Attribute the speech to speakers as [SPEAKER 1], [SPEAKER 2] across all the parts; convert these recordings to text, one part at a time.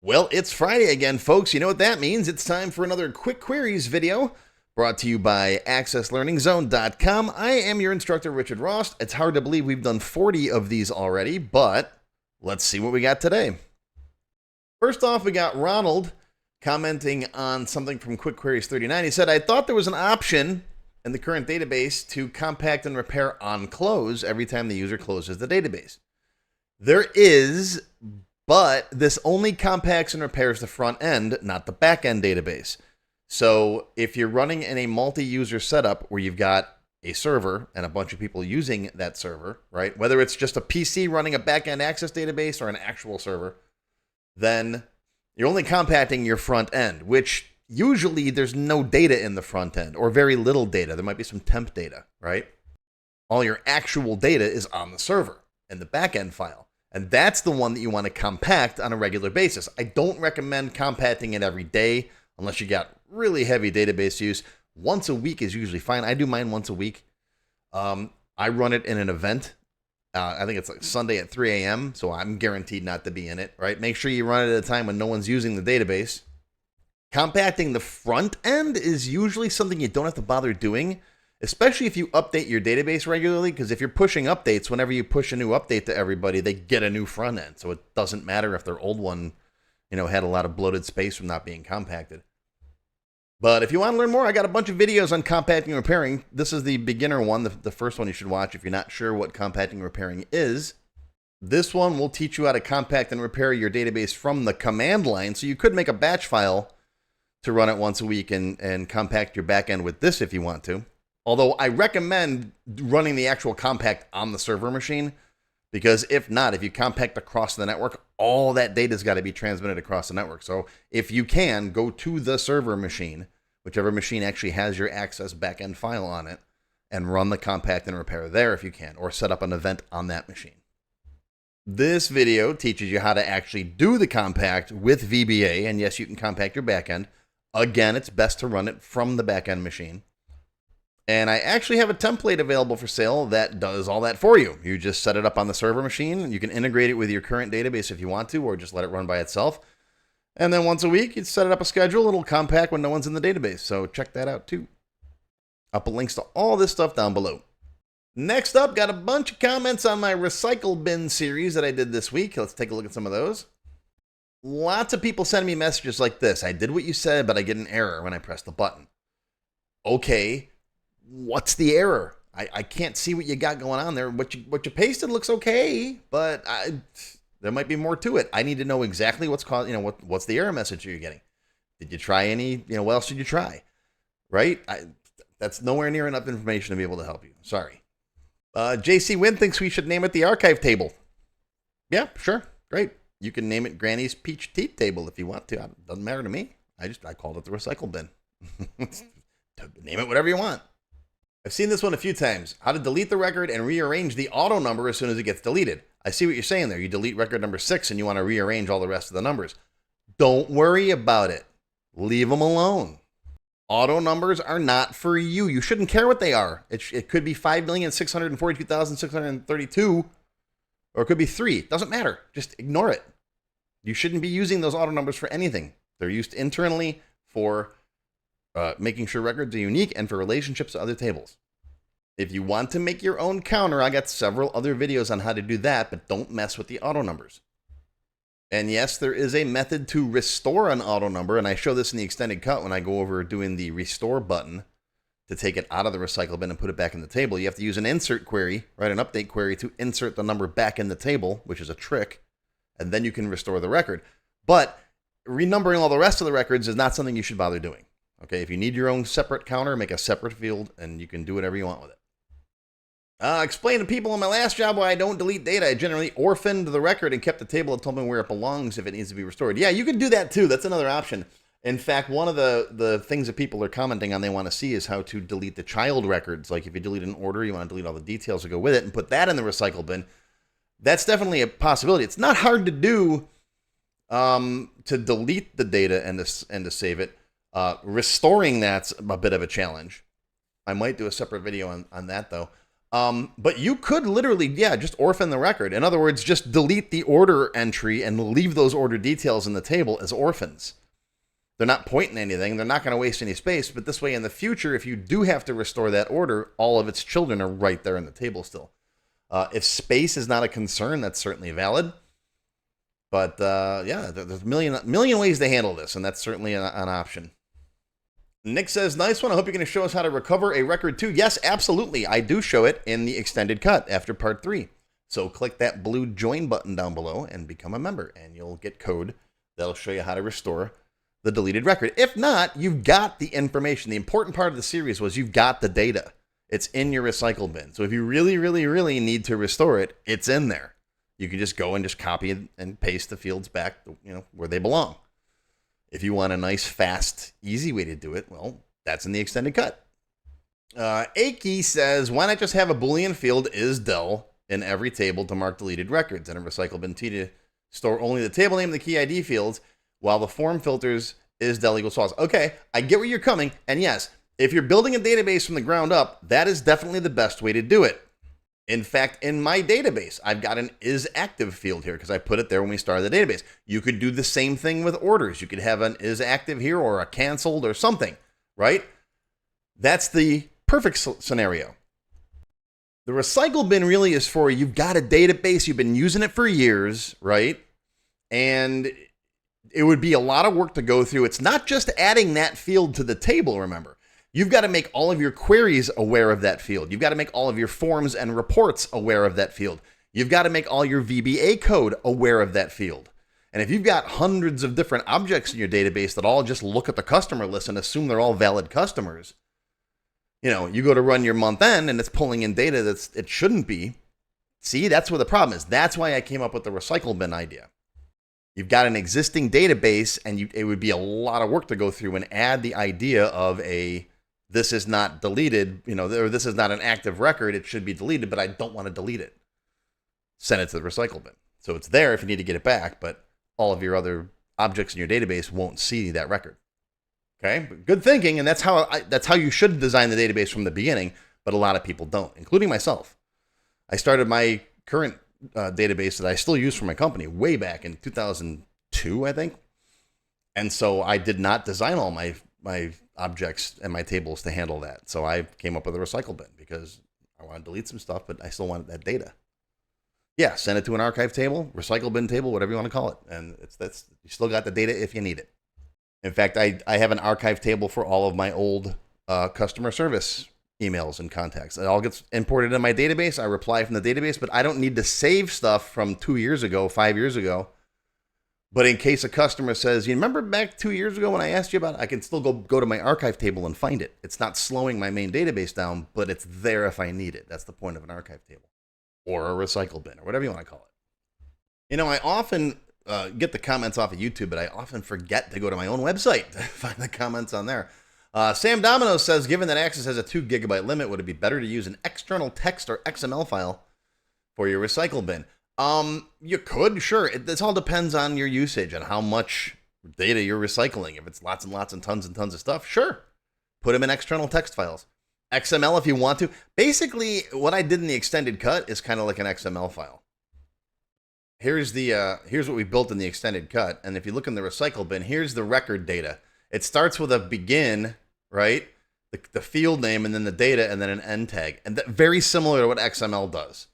[SPEAKER 1] Well, it's Friday again, folks. You know what that means. It's time for another Quick Queries video brought to you by AccessLearningZone.com. I am your instructor, Richard Rost. It's hard to believe we've done 40 of these already, but let's see what we got today. First off, we got Ronald commenting on something from Quick Queries 39. He said, I thought there was an option in the current database to compact and repair on close every time the user closes the database. There is, but this only compacts and repairs the front end, not the back end database. So if you're running in a multi-user setup where you've got a server and a bunch of people using that server, right? Whether it's just a PC running a back-end access database or an actual server, then you're only compacting your front end, which usually there's no data in the front end or very little data. There might be some temp data, right? All your actual data is on the server in the back-end file. And that's the one that you want to compact on a regular basis. I don't recommend compacting it every day unless you got really heavy database use. Once a week is usually fine. I do mine once a week. I run it in an event. I think it's like Sunday at 3 a.m., so I'm guaranteed not to be in it, right? Make sure you run it at a time when no one's using the database. Compacting the front end is usually something you don't have to bother doing, especially if you update your database regularly, because if you're pushing updates, whenever you push a new update to everybody, they get a new front end. So it doesn't matter if their old one, had a lot of bloated space from not being compacted. But if you want to learn more, I got a bunch of videos on compacting and repairing. This is the beginner one, the first one you should watch if you're not sure what compacting and repairing is. This one will teach you how to compact and repair your database from the command line. So you could make a batch file to run it once a week and compact your backend with this if you want to. Although I recommend running the actual compact on the server machine, because if not, if you compact across the network, all that data's got to be transmitted across the network. So if you can, go to the server machine, whichever machine actually has your access backend file on it, and run the compact and repair there if you can, or set up an event on that machine. This video teaches you how to actually do the compact with VBA, and yes, you can compact your backend. Again, it's best to run it from the backend machine. And I actually have a template available for sale that does all that for you. You just set it up on the server machine. You can integrate it with your current database if you want to, or just let it run by itself. And then once a week, you set it up a schedule. It'll compact when no one's in the database. So check that out too. I'll put links to all this stuff down below. Next up, got a bunch of comments on my recycle bin series that I did this week. Let's take a look at some of those. Lots of people send me messages like this. I did what you said, but I get an error when I press the button. Okay. What's the error? I can't see what you got going on there. What you pasted looks okay, but there might be more to it. I need to know exactly what's caused. What's the error message you're getting? Did you try any? What else did you try? Right? That's nowhere near enough information to be able to help you. Sorry. JC Wynn thinks we should name it the archive table. Yeah, sure, great. You can name it Granny's Peach Teeth Table if you want to. It doesn't matter to me. I called it the recycle bin. Name it whatever you want. I've seen this one a few times. How to delete the record and rearrange the auto number as soon as it gets deleted. I see what you're saying there. You delete record number 6 and you want to rearrange all the rest of the numbers. Don't worry about it. Leave them alone. Auto numbers are not for you. You shouldn't care what they are. It could be 5,642,632, or it could be 3. Doesn't matter. Just ignore it. You shouldn't be using those auto numbers for anything. They're used internally for making sure records are unique and for relationships to other tables. If you want to make your own counter, I got several other videos on how to do that, but don't mess with the auto numbers. And yes, there is a method to restore an auto number, and I show this in the extended cut when I go over doing the restore button to take it out of the recycle bin and put it back in the table. You have to use an insert query, right, an update query to insert the number back in the table, which is a trick, and then you can restore the record. But renumbering all the rest of the records is not something you should bother doing. Okay, if you need your own separate counter, make a separate field, and you can do whatever you want with it. Explain to people in my last job why I don't delete data. I generally orphaned the record and kept the table and told me where it belongs if it needs to be restored. Yeah, you can do that too. That's another option. In fact, one of the things that people are commenting on they want to see is how to delete the child records. Like if you delete an order, you want to delete all the details that go with it and put that in the recycle bin. That's definitely a possibility. It's not hard to do to delete the data and to save it. Restoring that's a bit of a challenge. I might do a separate video on that though. But you could literally, yeah, just orphan the record. In other words, just delete the order entry and leave those order details in the table as orphans. They're not pointing anything. They're not going to waste any space. But this way, in the future, if you do have to restore that order, all of its children are right there in the table still. If space is not a concern, that's certainly valid. But yeah, there's a million ways to handle this, and that's certainly an option. Nick says, nice one. I hope you're going to show us how to recover a record too. Yes, absolutely. I do show it in the extended cut after part 3. So click that blue join button down below and become a member, and you'll get code that'll show you how to restore the deleted record. If not, you've got the information. The important part of the series was you've got the data. It's in your recycle bin. So if you really, really, really need to restore it, it's in there. You can just go and just copy and paste the fields back, where they belong. If you want a nice, fast, easy way to do it, well, that's in the extended cut. Aki says, why not just have a Boolean field isDel in every table to mark deleted records and a recycle bin T to store only the table name and the key ID fields while the form filters isDel equals false. Okay, I get where you're coming. And yes, if you're building a database from the ground up, that is definitely the best way to do it. In fact, in my database, I've got an isActive field here because I put it there when we started the database. You could do the same thing with orders. You could have an isActive here or a canceled or something, right? That's the perfect scenario. The recycle bin really is for you've got a database, you've been using it for years, right? And it would be a lot of work to go through. It's not just adding that field to the table, remember. You've got to make all of your queries aware of that field. You've got to make all of your forms and reports aware of that field. You've got to make all your VBA code aware of that field. And if you've got hundreds of different objects in your database that all just look at the customer list and assume they're all valid customers, you go to run your month end and it's pulling in data it shouldn't be. See, that's where the problem is. That's why I came up with the recycle bin idea. You've got an existing database and it would be a lot of work to go through and add the idea of this is not deleted, or this is not an active record, it should be deleted, but I don't want to delete it. Send it to the recycle bin. So it's there if you need to get it back, but all of your other objects in your database won't see that record. Okay, but good thinking, and that's how you should design the database from the beginning, but a lot of people don't, including myself. I started my current database that I still use for my company way back in 2002, I think. And so I did not design all my objects and my tables to handle that. So I came up with a recycle bin because I want to delete some stuff, but I still wanted that data. Yeah, send it to an archive table, recycle bin table, whatever you want to call it. And you still got the data if you need it. In fact, I have an archive table for all of my old customer service emails and contacts. It all gets imported in my database. I reply from the database, but I don't need to save stuff from 2 years ago, 5 years ago. But in case a customer says, you remember back 2 years ago when I asked you about it, I can still go to my archive table and find it. It's not slowing my main database down, but it's there if I need it. That's the point of an archive table or a recycle bin or whatever you want to call it. I often get the comments off of YouTube, but I often forget to go to my own website to find the comments on there. Sam Domino says, given that Access has a 2 gigabyte limit, would it be better to use an external text or XML file for your recycle bin? You could, sure. This all depends on your usage and how much data you're recycling. If it's lots and lots and tons of stuff, sure. Put them in external text files. XML if you want to. Basically, what I did in the extended cut is kind of like an XML file. Here's what we built in the extended cut. And if you look in the recycle bin, here's the record data. It starts with a begin, right? The field name and then the data and then an end tag. And very similar to what XML does.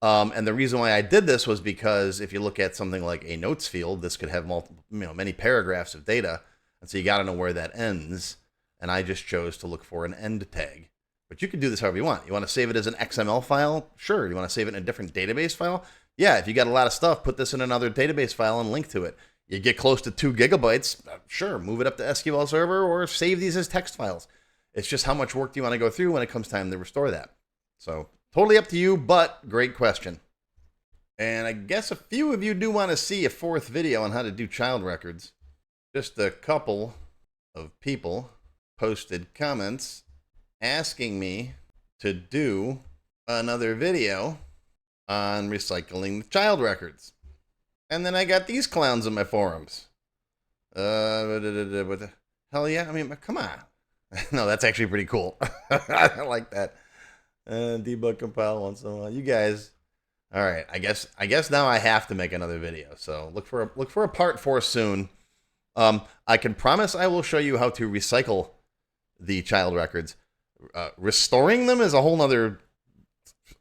[SPEAKER 1] And the reason why I did this was because if you look at something like a notes field, this could have many paragraphs of data. And so you got to know where that ends. And I just chose to look for an end tag. But you can do this however you want. You want to save it as an XML file? Sure. You want to save it in a different database file? Yeah, if you got a lot of stuff, put this in another database file and link to it. You get close to 2 gigabytes, sure, move it up to SQL Server or save these as text files. It's just how much work do you want to go through when it comes time to restore that. So totally up to you, but great question. And I guess a few of you do want to see a 4th video on how to do child records. Just a couple of people posted comments asking me to do another video on recycling child records. And then I got these clowns in my forums. What the hell yeah? I mean, come on. No, that's actually pretty cool. I like that. Debug compile once in a while. You guys. All right. I guess now I have to make another video. So look for a part 4 soon. I can promise I will show you how to recycle the child records. Restoring them is a whole nother.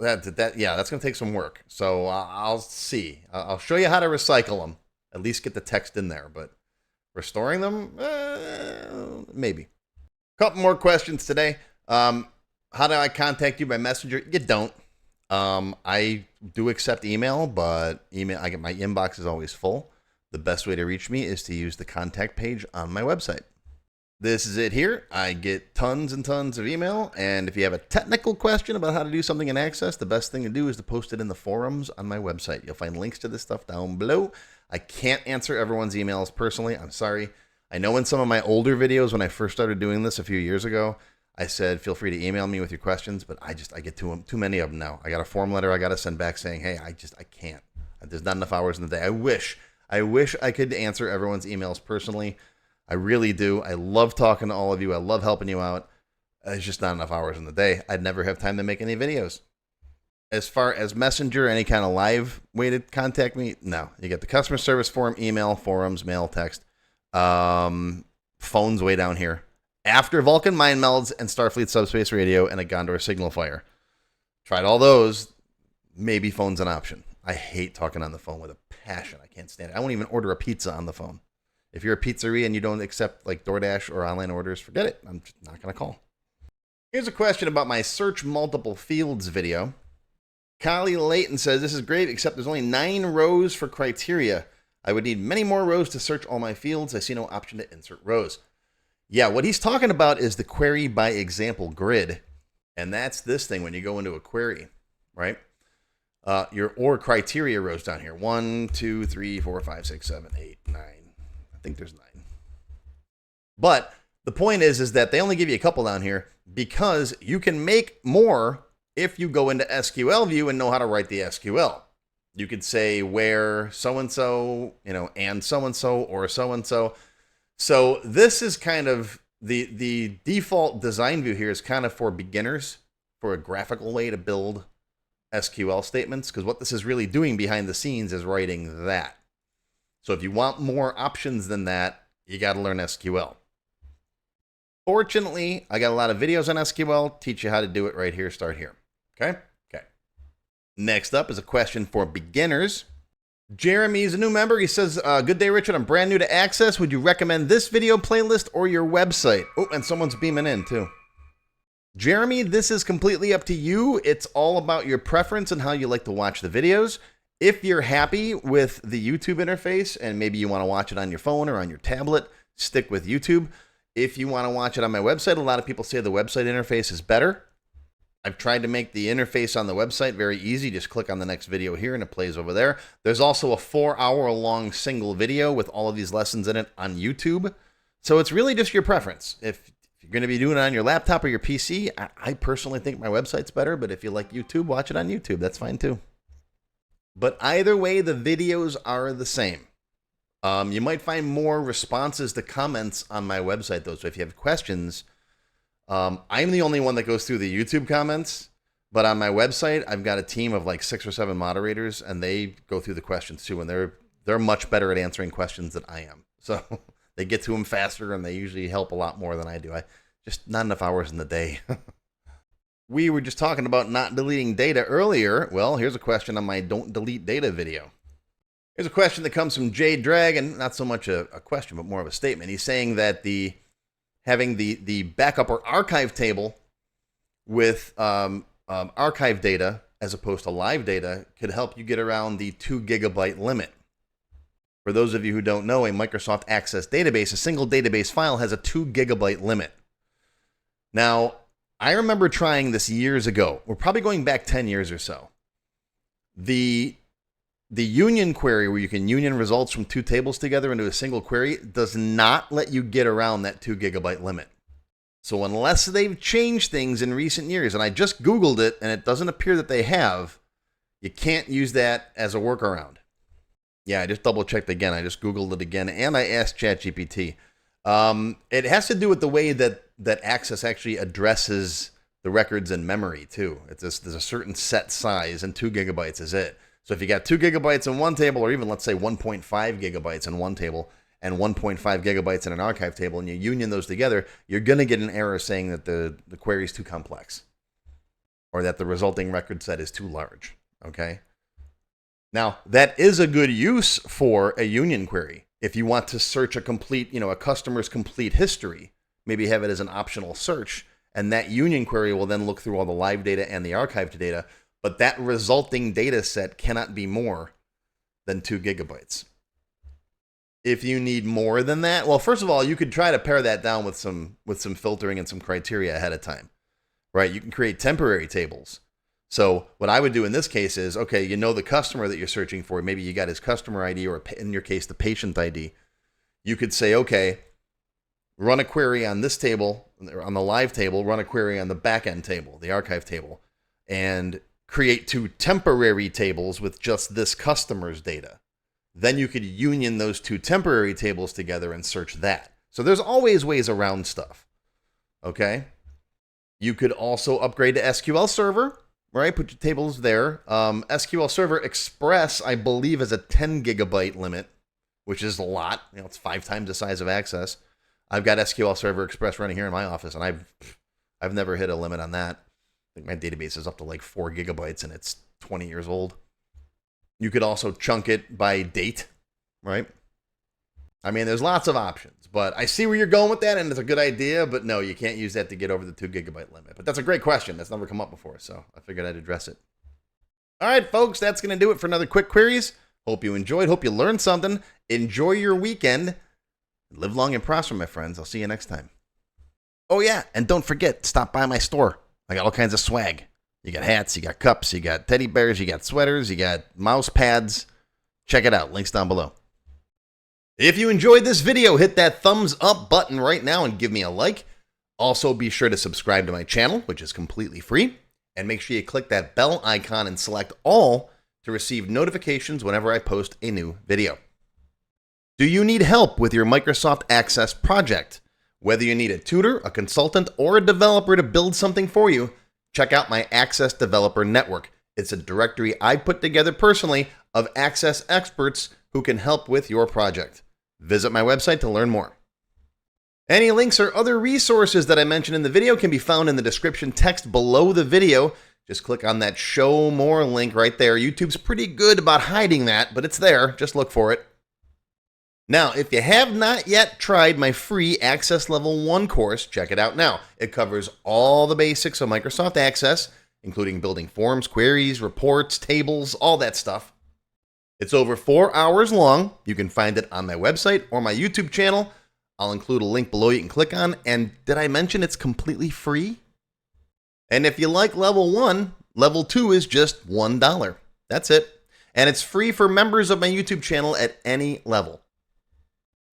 [SPEAKER 1] Yeah, that's gonna take some work. So I'll see. I'll show you how to recycle them. At least get the text in there. But restoring them, maybe. Couple more questions today. How do I contact you by messenger? You don't. I do accept email, but I get my inbox is always full. The best way to reach me is to use the contact page on my website. This is it here. I get tons and tons of email, and if you have a technical question about how to do something in Access, the best thing to do is to post it in the forums on my website. You'll find links to this stuff down below. I can't answer everyone's emails personally. I'm sorry. I know in some of my older videos when I first started doing this a few years ago, I said, feel free to email me with your questions, but I get too many of them now. I got a form letter I got to send back saying, hey, I can't. There's not enough hours in the day. I wish I could answer everyone's emails personally. I really do. I love talking to all of you. I love helping you out. There's just not enough hours in the day. I'd never have time to make any videos. As far as Messenger, any kind of live way to contact me, no. You get the customer service forum, email, forums, mail, text. Phone's way down here. After Vulcan Mind Melds and Starfleet Subspace Radio and a Gondor Signal Fire. Tried all those. Maybe phone's an option. I hate talking on the phone with a passion. I can't stand it. I won't even order a pizza on the phone. If you're a pizzeria and you don't accept like DoorDash or online orders, forget it. I'm just not going to call. Here's a question about my search multiple fields video. Kylie Layton says, this is great, except there's only 9 rows for criteria. I would need many more rows to search all my fields. I see no option to insert rows. Yeah, what he's talking about is the query by example grid. And that's this thing when you go into a query, right? Your or criteria rows down here. 1, 2, 3, 4, 5, 6, 7, 8, 9. I think there's 9. But the point is that they only give you a couple down here because you can make more if you go into SQL view and know how to write the SQL. You could say where so-and-so, and so-and-so or so-and-so. So this is kind of the default design view here is kind of for beginners, for a graphical way to build SQL statements, because what this is really doing behind the scenes is writing that. So if you want more options than that, you got to learn SQL. Fortunately, I got a lot of videos on SQL, teach you how to do it right here, start here. Okay? Okay. Next up is a question for beginners. Jeremy's a new member. He says, good day, Richard. I'm brand new to Access. Would you recommend this video playlist or your website? Oh, and someone's beaming in too. Jeremy, this is completely up to you. It's all about your preference and how you like to watch the videos. If you're happy with the YouTube interface and maybe you want to watch it on your phone or on your tablet, stick with YouTube. If you want to watch it on my website, a lot of people say the website interface is better. I've tried to make the interface on the website very easy. Just click on the next video here and it plays over there. There's also a 4-hour-long single video with all of these lessons in it on YouTube. So it's really just your preference. If you're going to be doing it on your laptop or your PC, I personally think my website's better, but if you like YouTube, watch it on YouTube. That's fine too. But either way, the videos are the same. You might find more responses to comments on my website, though. So if you have questions, I'm the only one that goes through the YouTube comments. But on my website, I've got a team of like 6 or 7 moderators, and they go through the questions too. And they're much better at answering questions than I am. So they get to them faster, and they usually help a lot more than I do. I just not enough hours in the day. We were just talking about not deleting data earlier. Well, here's a question on my Don't Delete Data video. Here's a question that comes from Jay Dragon. Not so much a question, but more of a statement. He's saying that having the backup or archive table with archive data as opposed to live data could help you get around the 2 GB limit. For those of you who don't know, a Microsoft Access database, a single database file, has a 2 GB limit. Now, I remember trying this years ago. We're probably going back 10 years or so. The union query, where you can union results from 2 tables together into a single query, does not let you get around that 2 GB limit. So unless they've changed things in recent years, and I just Googled it, and it doesn't appear that they have, you can't use that as a workaround. Yeah, I just double-checked again. I just Googled it again, and I asked ChatGPT. It has to do with the way that Access actually addresses the records in memory too. There's a certain set size, and 2 gigabytes is it. So if you got 2 gigabytes in one table, or even let's say 1.5 gigabytes in one table and 1.5 gigabytes in an archive table, and you union those together, you're going to get an error saying that the query is too complex, or that the resulting record set is too large. Okay. Now, that is a good use for a union query. If you want to search a complete, a customer's complete history, maybe have it as an optional search, and that union query will then look through all the live data and the archived data, but that resulting data set cannot be more than 2 gigabytes. If you need more than that, well, first of all, you could try to pare that down with some filtering and some criteria ahead of time, right? You can create temporary tables. So what I would do in this case is, okay, you know the customer that you're searching for. Maybe you got his customer ID, or in your case, the patient ID. You could say, okay, run a query on this table, on the live table, run a query on the backend table, the archive table, and create 2 temporary tables with just this customer's data. Then you could union those 2 temporary tables together and search that. So there's always ways around stuff, okay? You could also upgrade to SQL Server, right? Put your tables there. SQL Server Express, I believe, is a 10 gigabyte limit, which is a lot. It's 5 times the size of Access. I've got SQL Server Express running here in my office, and I've never hit a limit on that. I think my database is up to like 4 gigabytes, and it's 20 years old. You could also chunk it by date, right? I mean, there's lots of options, but I see where you're going with that, and it's a good idea, but no, you can't use that to get over the 2 gigabyte limit. But that's a great question. That's never come up before, so I figured I'd address it. All right, folks, that's going to do it for another Quick Queries. Hope you enjoyed. Hope you learned something. Enjoy your weekend. Live long and prosper, my friends. I'll see you next time. Oh, yeah, and don't forget, stop by my store. I got all kinds of swag. You got hats, you got cups, you got teddy bears, you got sweaters, you got mouse pads. Check it out. Links down below. If you enjoyed this video, hit that thumbs up button right now and give me a like. Also, be sure to subscribe to my channel, which is completely free. And make sure you click that bell icon and select all to receive notifications whenever I post a new video. Do you need help with your Microsoft Access project? Whether you need a tutor, a consultant, or a developer to build something for you, check out my Access Developer Network. It's a directory I put together personally of Access experts who can help with your project. Visit my website to learn more. Any links or other resources that I mentioned in the video can be found in the description text below the video. Just click on that Show More link right there. YouTube's pretty good about hiding that, but it's there. Just look for it. Now, if you have not yet tried my free Access Level 1 course, check it out now. It covers all the basics of Microsoft Access, including building forms, queries, reports, tables, all that stuff. It's over 4 hours long. You can find it on my website or my YouTube channel. I'll include a link below you can click on. And did I mention it's completely free? And if you like Level 1, Level 2 is just $1. That's it. And it's free for members of my YouTube channel at any level.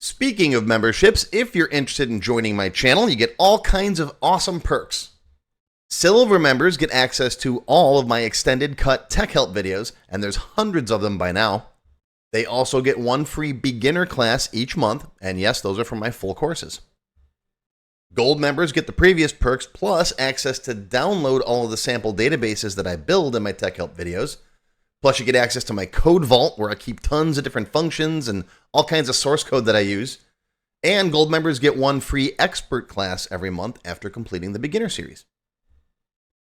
[SPEAKER 1] Speaking of memberships, if you're interested in joining my channel, you get all kinds of awesome perks. Silver members get access to all of my extended cut tech help videos, and there's hundreds of them by now. They also get 1 free beginner class each month, and yes, those are from my full courses. Gold members get the previous perks plus access to download all of the sample databases that I build in my tech help videos. Plus, you get access to my code vault where I keep tons of different functions and all kinds of source code that I use. And gold members get 1 free expert class every month after completing the beginner series.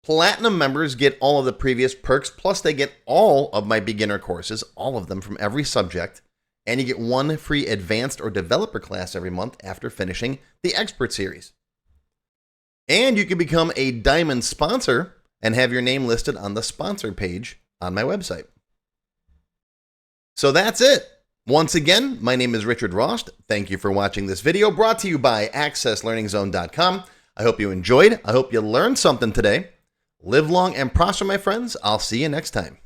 [SPEAKER 1] Platinum members get all of the previous perks, plus they get all of my beginner courses, all of them from every subject. And you get 1 free advanced or developer class every month after finishing the expert series. And you can become a diamond sponsor and have your name listed on the sponsor page on my website. So that's it. Once again, my name is Richard Rost. Thank you for watching this video brought to you by AccessLearningZone.com. I hope you enjoyed. I hope you learned something today. Live long and prosper, my friends. I'll see you next time.